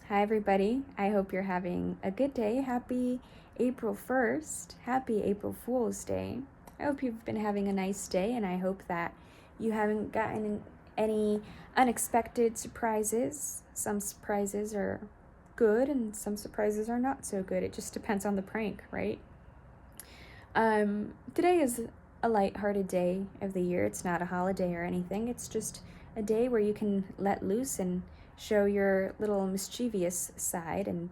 Hi, everybody. I hope you're having a good day. Happy April 1st. Happy April Fool's Day. I hope you've been having a nice day, and I hope that you haven't gotten any unexpected surprises. Some surprises are good, and some surprises are not so good. It just depends on the prank, right? Today is a light-hearted day of the year. It's not a holiday or anything. It's just a day where you can let loose and show your little mischievous side and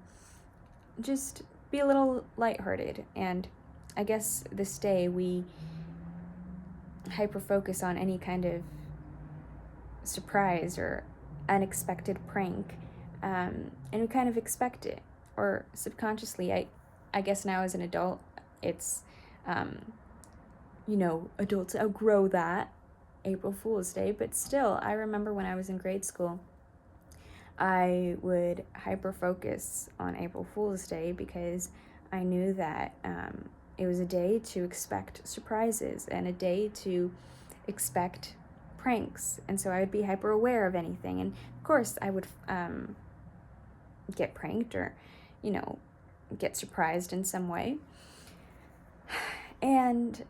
just be a little lighthearted. And I guess this day we hyper focus on any kind of surprise or unexpected prank, and we kind of expect it, or subconsciously. I guess now as an adult, it's adults outgrow that April Fool's Day, but still, I remember when I was in grade school, I would hyper focus on April Fool's Day because I knew that it was a day to expect surprises and a day to expect pranks. And so I would be hyper aware of anything. And of course, I would get pranked or, get surprised in some way. And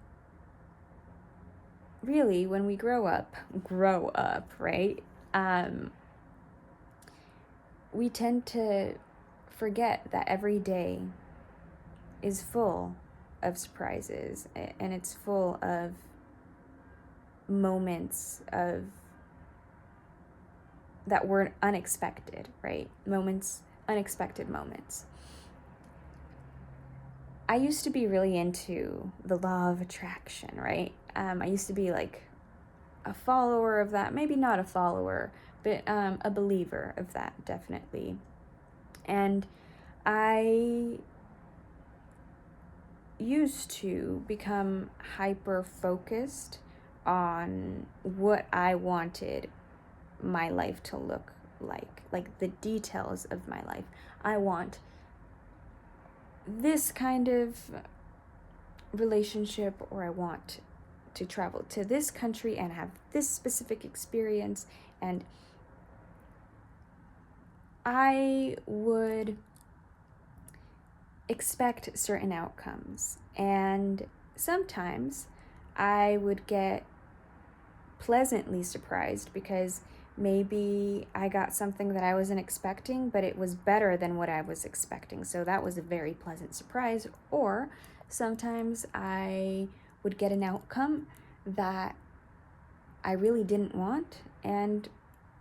really, when we grow up, right? We tend to forget that every day is full of surprises, and it's full of moments of that were unexpected, right? Unexpected moments. I used to be really into the law of attraction, right? I used to be like a follower of that, maybe not a follower, but a believer of that, definitely. And I used to become hyper focused on what I wanted my life to look like the details of my life. I want this kind of relationship, or I want to travel to this country and have this specific experience, and I would expect certain outcomes, and sometimes I would get pleasantly surprised because maybe I got something that I wasn't expecting, but it was better than what I was expecting, so that was a very pleasant surprise. Or sometimes I would get an outcome that I really didn't want, and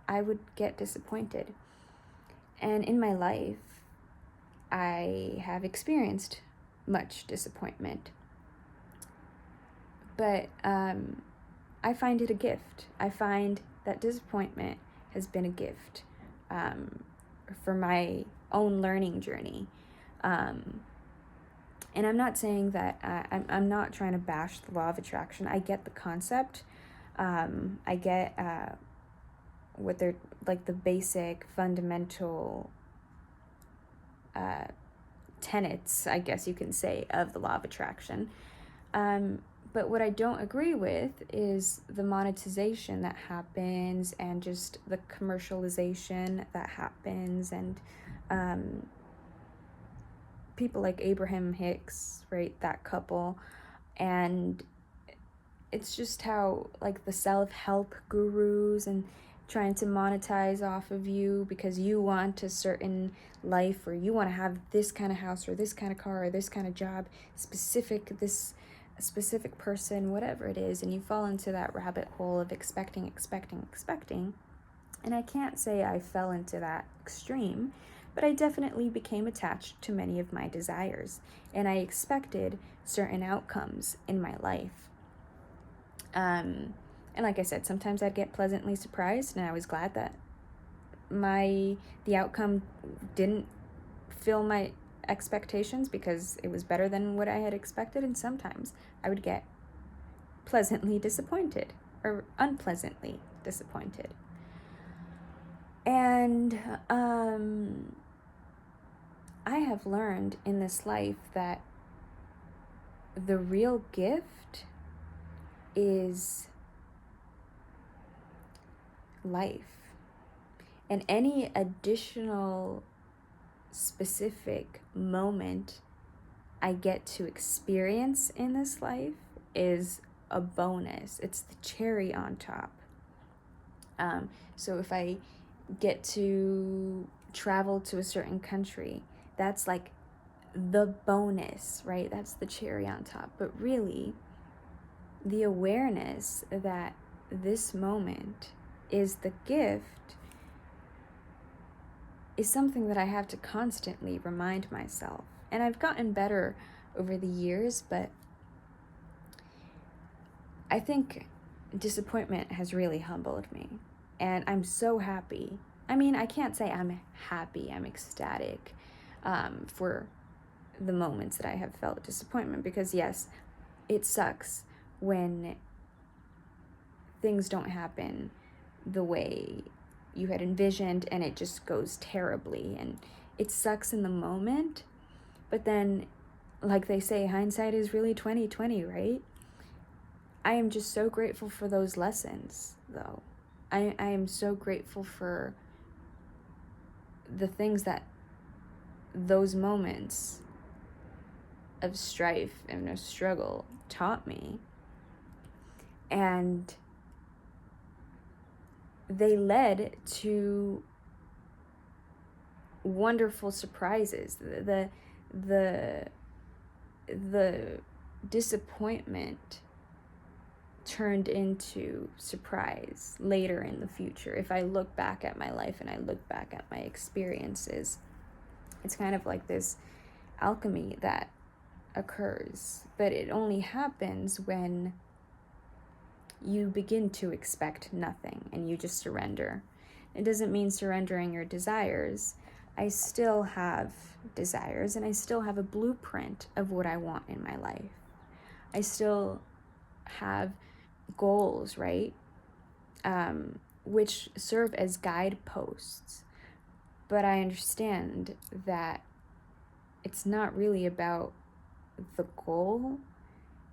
I would get disappointed. And in my life, I have experienced much disappointment, but I find it a gift. I find that disappointment has been a gift for my own learning journey. And I'm not saying that I'm not trying to bash the law of attraction. I get the concept. I get what they're like, the basic fundamental tenets, I guess you can say, of the law of attraction. But what I don't agree with is the monetization that happens and just the commercialization that happens, and people like Abraham Hicks, right, that couple. And it's just how, like, the self-help gurus and trying to monetize off of you because you want a certain life, or you want to have this kind of house or this kind of car or this kind of job, this specific person, whatever it is, and you fall into that rabbit hole of expecting. And I can't say I fell into that extreme, but I definitely became attached to many of my desires, and I expected certain outcomes in my life. And like I said, sometimes I'd get pleasantly surprised, and I was glad that the outcome didn't fill my expectations because it was better than what I had expected. And sometimes I would get pleasantly disappointed or unpleasantly disappointed. And I have learned in this life that the real gift is life, and any additional specific moment I get to experience in this life is a bonus. It's the cherry on top. So if I get to travel to a certain country, that's like the bonus, right? That's the cherry on top. But really, the awareness that this moment is the gift is something that I have to constantly remind myself. And I've gotten better over the years, but I think disappointment has really humbled me. And I'm so happy. I mean, I can't say I'm happy, I'm ecstatic for the moments that I have felt disappointment, because yes, it sucks when things don't happen the way you had envisioned and it just goes terribly, and it sucks in the moment. But then, like they say, hindsight is really 20/20, right? I am just so grateful for those lessons, though. I am so grateful for the things that those moments of strife and of struggle taught me. And they led to wonderful surprises. The disappointment turned into surprise later in the future. If I look back at my life and I look back at my experiences, it's kind of like this alchemy that occurs, but it only happens when you begin to expect nothing and you just surrender. It doesn't mean surrendering your desires. I still have desires and I still have a blueprint of what I want in my life. I still have goals, right? Which serve as guideposts. But I understand that it's not really about the goal.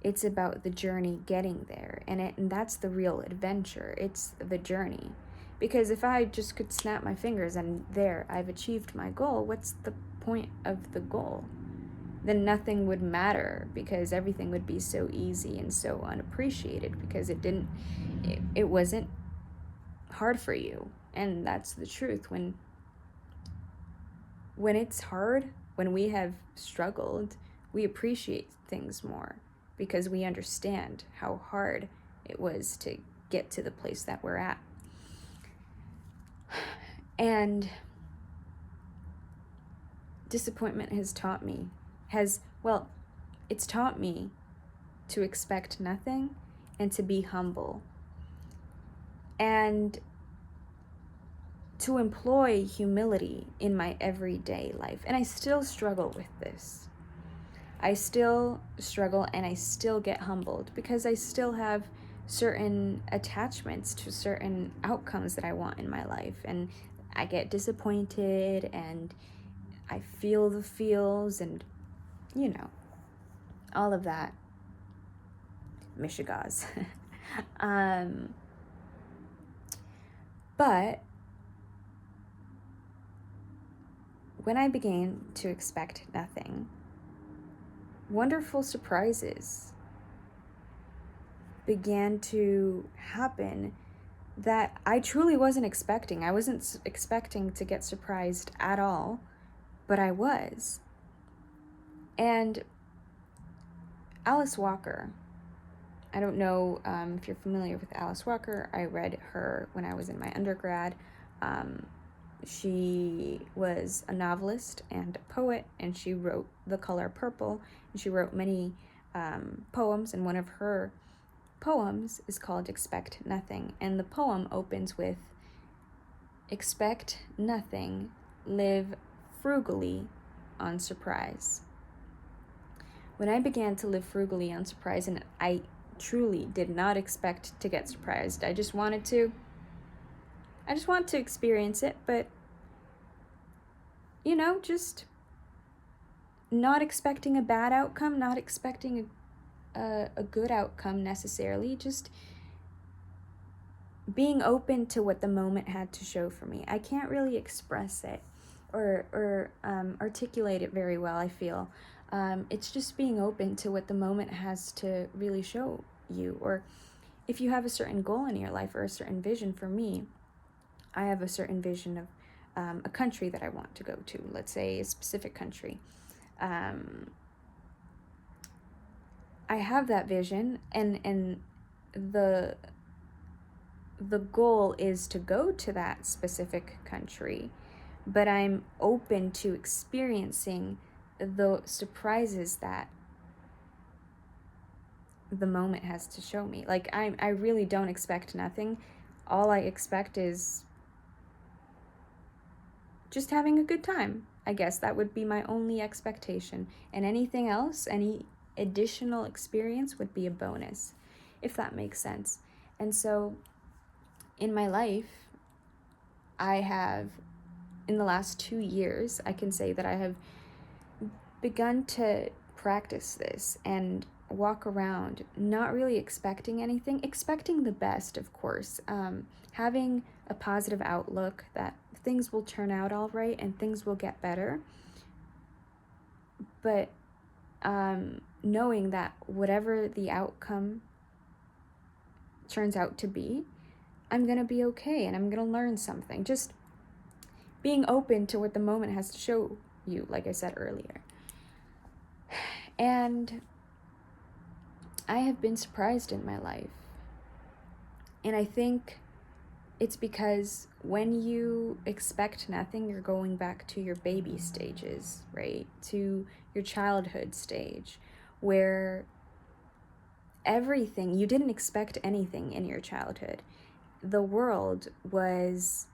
It's about the journey getting there. And that's the real adventure. It's the journey. Because if I just could snap my fingers and there, I've achieved my goal, what's the point of the goal? Then nothing would matter, because everything would be so easy and so unappreciated, because it wasn't hard for you. And that's the truth. When it's hard, when we have struggled, we appreciate things more, because we understand how hard it was to get to the place that we're at. And disappointment has taught me, it's taught me to expect nothing and to be humble, and to employ humility in my everyday life. And I still struggle with this. I still struggle and I still get humbled, because I still have certain attachments to certain outcomes that I want in my life. And I get disappointed and I feel the feels and, all of that. Michigas. But when I began to expect nothing, wonderful surprises began to happen that I truly wasn't expecting. I wasn't expecting to get surprised at all, but I was. And Alice Walker, I don't know if you're familiar with Alice Walker. I read her when I was in my undergrad. She was a novelist and a poet, and she wrote The Color Purple, and she wrote many poems, and one of her poems is called Expect Nothing, and the poem opens with, "Expect nothing, live frugally on surprise." When I began to live frugally on surprise, and I truly did not expect to get surprised, I just wanted to experience it, but just not expecting a bad outcome, not expecting a good outcome necessarily, just being open to what the moment had to show for me. I can't really express it, articulate it very well, I feel. It's just being open to what the moment has to really show you. Or if you have a certain goal in your life or a certain vision. For me, I have a certain vision of a country that I want to go to, let's say a specific country. I have that vision, and the goal is to go to that specific country, but I'm open to experiencing the surprises that the moment has to show me. Like, I really don't expect nothing. All I expect is just having a good time. I guess that would be my only expectation. And anything else, any additional experience would be a bonus, if that makes sense. And so in my life, I have, in the last 2 years, I can say that I have begun to practice this and walk around not really expecting anything, expecting the best, of course, having a positive outlook that things will turn out all right and things will get better, but knowing that whatever the outcome turns out to be, I'm gonna be okay and I'm gonna learn something. Just being open to what the moment has to show you, like I said earlier. And I have been surprised in my life. And I think it's because when you expect nothing, you're going back to your baby stages, right? To your childhood stage, where everything, you didn't expect anything in your childhood. The world was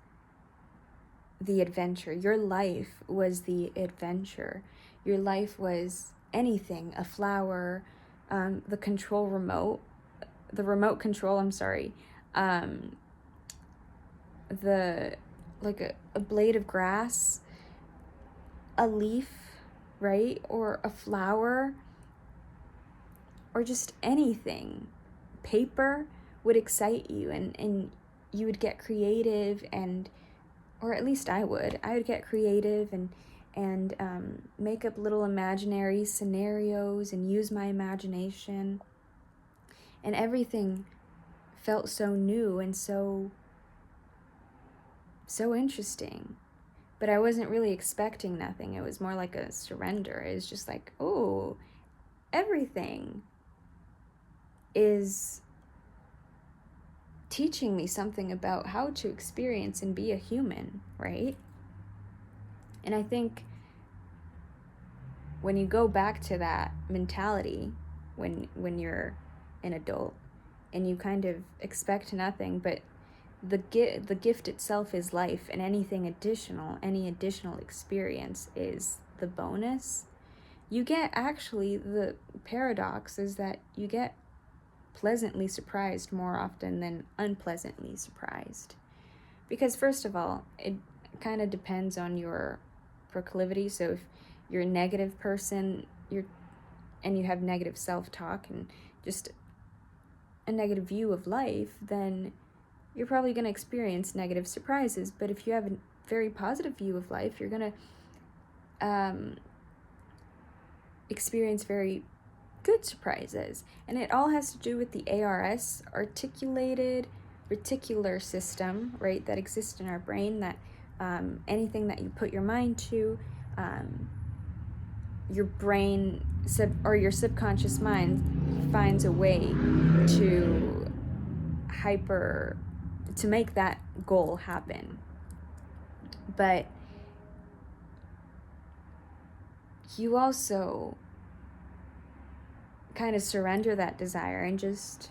the adventure. Your life was the adventure. Your life was anything, a flower, the remote control, a blade of grass, a leaf, right? Or a flower, or just anything. Paper would excite you, and you would get creative, and or at least I would get creative and make up little imaginary scenarios and use my imagination, and everything felt so new and so interesting. But I wasn't really expecting nothing. It was more like a surrender. It was just like, oh, everything is teaching me something about how to experience and be a human, right? And I think when you go back to that mentality, when you're an adult and you kind of expect nothing, but the gift itself is life, and any additional experience is the bonus. You get, actually, the paradox is that you get pleasantly surprised more often than unpleasantly surprised. Because first of all, it kind of depends on your proclivity. So if you're a negative person, and you have negative self-talk and just a negative view of life, then you're probably going to experience negative surprises. But if you have a very positive view of life, you're going to experience very good surprises. And it all has to do with the ARS, articulated reticular system, right, that exists in our brain, that anything that you put your mind to, your brain or your subconscious mind finds a way to make that goal happen. But you also kind of surrender that desire and just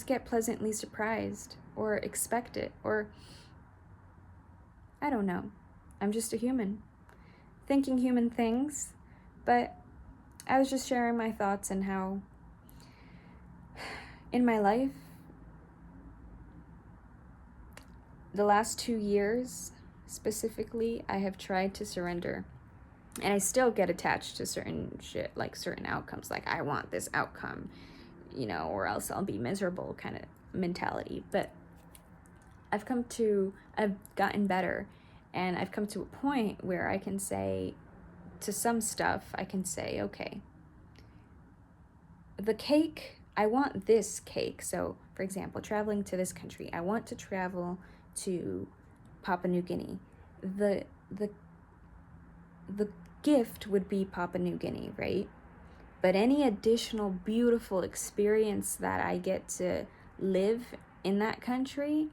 get pleasantly surprised, or expect it, or I don't know. I'm just a human thinking human things. But I was just sharing my thoughts and how in my life, the last 2 years specifically, I have tried to surrender. And I still get attached to certain shit, like certain outcomes. Like, I want this outcome, or else I'll be miserable kind of mentality. But I've gotten better, and I've come to a point where I can say to some stuff, I can say, okay, the cake, I want this cake. So, for example, traveling to this country, I want to travel to Papua New Guinea. The the the gift would be Papua New Guinea, right? But any additional beautiful experience that I get to live in that country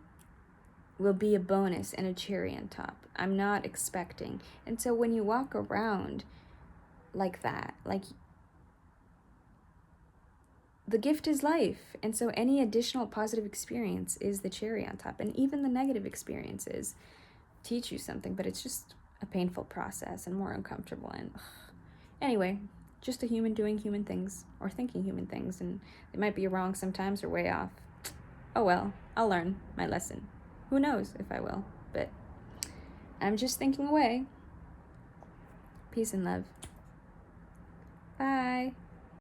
will be a bonus and a cherry on top. I'm not expecting. And so when you walk around like that, like, the gift is life. And so any additional positive experience is the cherry on top. And even the negative experiences teach you something, but it's just a painful process and more uncomfortable. And anyway, just a human doing human things or thinking human things. And they might be wrong sometimes or way off. Oh well, I'll learn my lesson. Who knows if I will, but I'm just thinking away. Peace and love. Bye.